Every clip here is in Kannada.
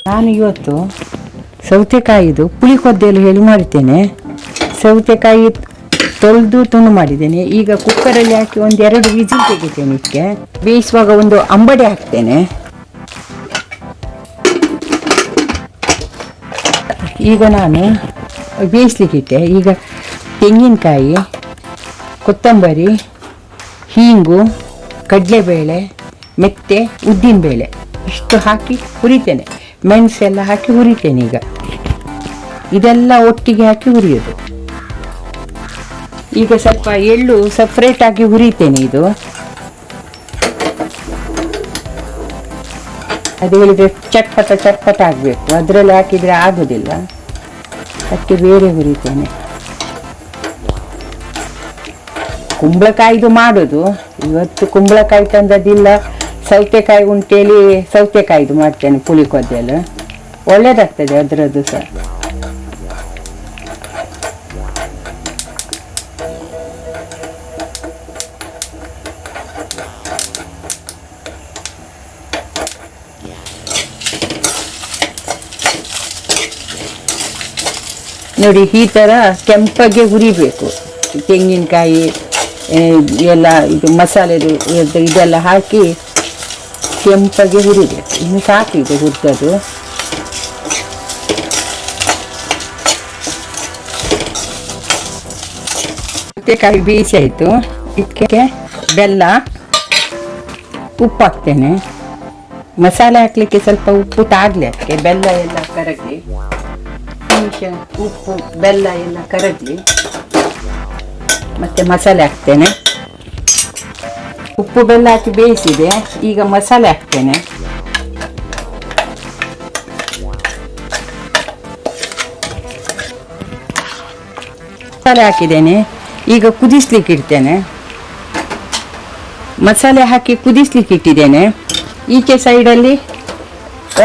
ನಾನು ಇವತ್ತು ಸೌತೆಕಾಯಿದು ಪುಳಿಕೊದ್ದೆಲು ಹೇಳಿ ಮಾಡ್ತೇನೆ. ಸೌತೆಕಾಯಿ ತೊಳೆದು ತುಂಡು ಮಾಡಿದ್ದೇನೆ. ಈಗ ಕುಕ್ಕರಲ್ಲಿ ಹಾಕಿ 1-2 ವಿಜಿಲ್ ತೆಗಿತೇನೆ. ಇದಕ್ಕೆ ಬೇಯಿಸುವಾಗ ಒಂದು ಅಂಬಡಿ ಹಾಕ್ತೇನೆ. ಈಗ ನಾನು ಬೇಯಿಸ್ಲಿಕ್ಕಿಟ್ಟೆ. ಈಗ ತೆಂಗಿನಕಾಯಿ, ಕೊತ್ತಂಬರಿ, ಹೀಂಗು, ಕಡಲೆಬೇಳೆ, ಮೆತ್ತೆ, ಉದ್ದಿನಬೇಳೆ ಇಷ್ಟು ಹಾಕಿ ಹುರಿತೇನೆ. ಮೆಣಸೆಲ್ಲ ಹಾಕಿ ಹುರಿತೇನೆ. ಈಗ ಇದೆಲ್ಲ ಒಟ್ಟಿಗೆ ಹಾಕಿ ಹುರಿಯೋದು. ಈಗ ಸ್ವಲ್ಪ ಎಳ್ಳು ಸಪ್ರೇಟ್ ಆಗಿ ಹುರಿತೇನೆ. ಇದು ಅದು ಹೇಳಿದ್ರೆ ಚಟ್ಪಟ ಆಗಬೇಕು. ಅದರಲ್ಲಿ ಹಾಕಿದರೆ ಆಗೋದಿಲ್ಲ, ಅದಕ್ಕೆ ಬೇರೆ ಹುರಿತೇನೆ. ಕುಂಬಳಕಾಯಿದು ಮಾಡೋದು. ಇವತ್ತು ಕುಂಬಳಕಾಯಿ ತಂದದಿಲ್ಲ, ಸೌತೆಕಾಯಿ ಉಂಟೇಳಿ ಸೌತೆಕಾಯಿದು ಮಾಡ್ತೇನೆ ಪುಳಿಕೊದ್ದೆಲು. ಒಳ್ಳೇದಾಗ್ತದೆ ಅದರದ್ದು ಸಹ. ನೋಡಿ, ಈ ಥರ ಕೆಂಪಗೆ ಹುರಿಬೇಕು. ತೆಂಗಿನಕಾಯಿ ಎಲ್ಲ ಇದು ಮಸಾಲೆದು ಇದೆಲ್ಲ ಹಾಕಿ ಕೆಂಪಗೆ ಹುರಿಬೇಕು. ಇನ್ನು ಸಾಕು ಇದು ಹುರಿದದು. ಸೌತೆಕಾಯಿ ಬೇಯಿಸಿ ಆಯಿತು. ಇದಕ್ಕೆ ಬೆಲ್ಲ, ಉಪ್ಪು ಹಾಕ್ತೇನೆ. ಮಸಾಲೆ ಹಾಕಲಿಕ್ಕೆ ಸ್ವಲ್ಪ ಉಪ್ಪು ತಾಗಲಿ, ಅದಕ್ಕೆ ಬೆಲ್ಲ ಎಲ್ಲ ಕರಗಲಿ. ಉಪ್ಪು ಬೆಲ್ಲ ಎಲ್ಲ ಕರಗಲಿ, ಮತ್ತೆ ಮಸಾಲೆ ಹಾಕ್ತೇನೆ. ಉಪ್ಪು ಬೆಲ್ಲ ಹಾಕಿ ಬೇಯಿಸಿದೆ. ಈಗ ಮಸಾಲೆ ಹಾಕ್ತೇನೆ. ಮಸಾಲೆ ಹಾಕಿದ್ದೇನೆ. ಈಗ ಕುದಿಸ್ಲಿಕ್ಕೆ ಇಡ್ತೇನೆ. ಮಸಾಲೆ ಹಾಕಿ ಕುದಿಸ್ಲಿಕ್ಕೆ ಇಟ್ಟಿದ್ದೇನೆ. ಈಚೆ ಸೈಡಲ್ಲಿ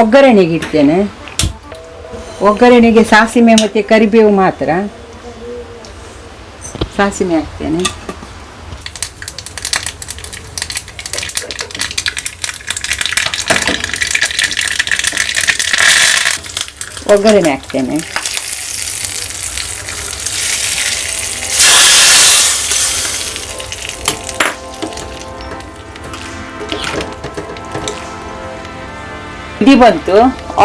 ಒಗ್ಗರಣೆಗೆ ಇಡ್ತೇನೆ. ಒಗ್ಗರಣೆಗೆ ಸಾಸಿವೆ ಮತ್ತು ಕರಿಬೇವು ಮಾತ್ರ. ಸಾಸಿವೆ ಹಾಕ್ತೇನೆ. ಒಗ್ಗರಣೆ ಹಾಕ್ತೇನೆ. ಕುದಿ ಬಂತು,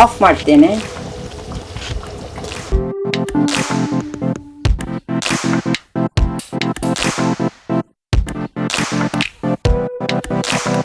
ಆಫ್ ಮಾಡ್ತೇನೆ.